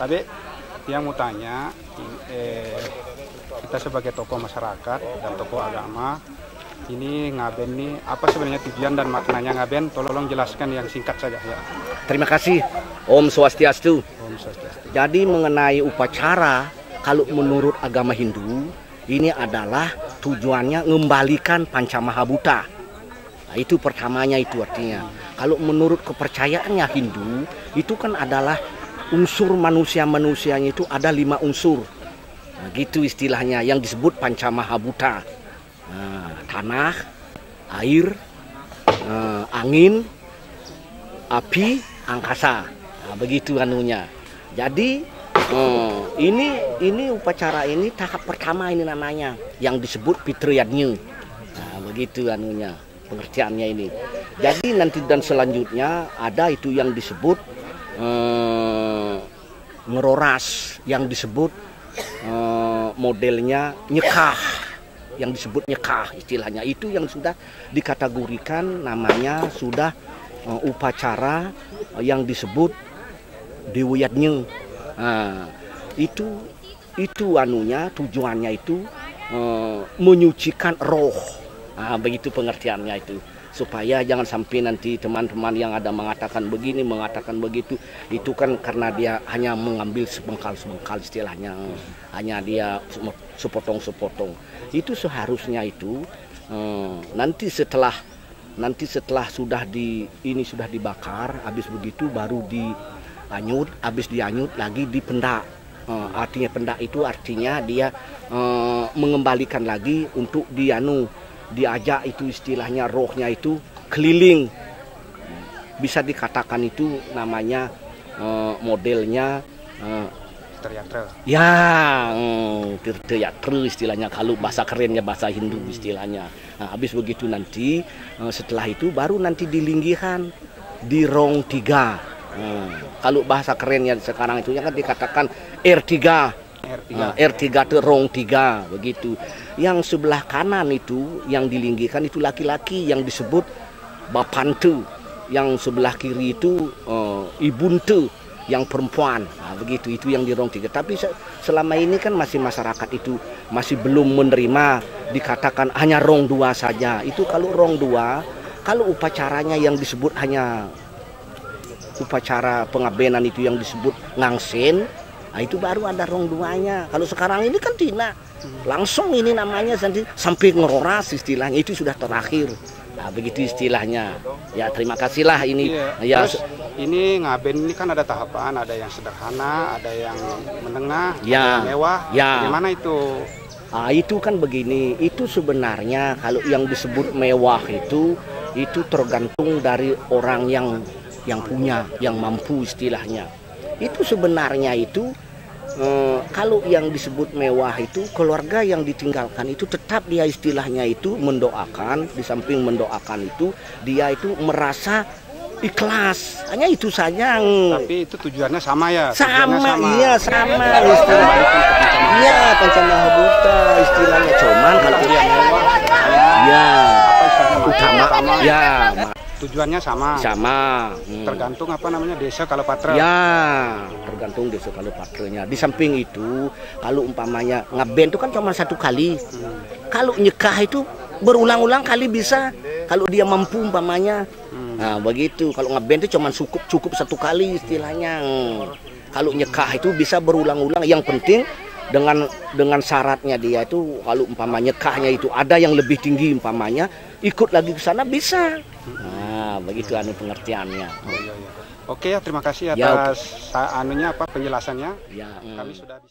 Tapi yang mau tanya, kita sebagai tokoh masyarakat dan tokoh agama, ini ngaben nih apa sebenarnya tujuan dan maknanya ngaben? Tolong jelaskan yang singkat saja ya. Terima kasih. Om Swastiastu. Om Swastiastu. Jadi mengenai upacara, kalau menurut agama Hindu, ini adalah tujuannya mengembalikan Pancamahabhuta. Nah, itu pertamanya itu artinya. Kalau menurut kepercayaannya Hindu, itu kan adalah unsur manusia-manusianya itu ada 5 unsur. Nah, gitu istilahnya yang disebut Pancamahabhuta. Nah, tanah, air, angin, api, angkasa. Nah, begitu anunya. Jadi ini upacara ini tahap pertama ini namanya yang disebut Pitriyadnya. Nah, begitu anunya, pengertiannya ini. Jadi nanti dan selanjutnya ada itu yang disebut ngeroras, yang disebut modelnya nyekah, yang disebut nyekah istilahnya. Itu yang sudah dikategorikan namanya sudah upacara yang disebut Dewiyadnya. Nah, itu anunya tujuannya itu menyucikan roh. Nah, begitu pengertiannya itu. Supaya jangan sampai nanti teman-teman yang ada mengatakan begini, mengatakan begitu, itu kan karena dia hanya mengambil sepengkal-sepengkal istilahnya, hanya dia sepotong-sepotong. Itu seharusnya itu nanti setelah sudah sudah dibakar, habis begitu baru dianyut, habis dianyut lagi dipendak. Artinya pendak itu artinya dia mengembalikan lagi untuk diajak itu istilahnya rohnya itu keliling. Bisa dikatakan itu namanya modelnya Tirthayatra. Ya, Tirthayatra istilahnya, kalau bahasa kerennya bahasa Hindu istilahnya. Nah, habis begitu nanti setelah itu baru nanti dilinggihan di rong 3. Kalau bahasa kerennya sekarang itu kan dikatakan R3. Nah, R3 itu rong 3 begitu. Yang sebelah kanan itu yang dilinggikan itu laki-laki yang disebut Bapante. Yang sebelah kiri itu Ibunte yang perempuan. Nah, begitu itu yang di rong 3. Tapi selama ini kan masih masyarakat itu masih belum menerima dikatakan hanya rong 2 saja. Itu kalau rong 2, kalau upacaranya yang disebut hanya upacara pengabenan itu yang disebut ngangsen. Nah, itu baru ada rong 2-nya. Kalau sekarang ini kan tidak. Langsung ini namanya sampai ngeroras istilahnya. Itu sudah terakhir. Nah, begitu istilahnya. Ya, terima kasihlah ini. Iya. Ya, terus ini ngaben ini kan ada tahapan, ada yang sederhana, ada yang menengah, ya, ada yang mewah. Ya. Bagaimana itu? Ah, itu kan begini. Itu sebenarnya kalau yang disebut mewah itu tergantung dari orang yang punya, yang mampu istilahnya. Itu sebenarnya itu kalau yang disebut mewah itu keluarga yang ditinggalkan itu tetap dia istilahnya itu mendoakan, di samping mendoakan itu dia itu merasa ikhlas, hanya itu saja. Tapi itu tujuannya sama ya? Sama. Iya sama istilahnya. Iya, Pancamahabhuta istilahnya, cuman kalau yang mewah ya utama ya tujuannya sama. Tergantung apa namanya desa Kalapatra. Ya, tergantung desa Kalapatranya. Di samping itu, kalau umpamanya ngaben itu kan cuma 1 kali. Kalau nyekah itu berulang-ulang kali bisa. Kalau dia mampu umpamanya. Nah, begitu. Kalau ngaben itu cuma cukup 1 kali istilahnya. Kalau nyekah itu bisa berulang-ulang. Yang penting dengan syaratnya dia itu kalau umpamanya nyekahnya itu ada yang lebih tinggi umpamanya ikut lagi ke sana bisa. Nah, begitu pengertiannya. Oke ya, terima kasih atas penjelasannya. Ya, Kami sudah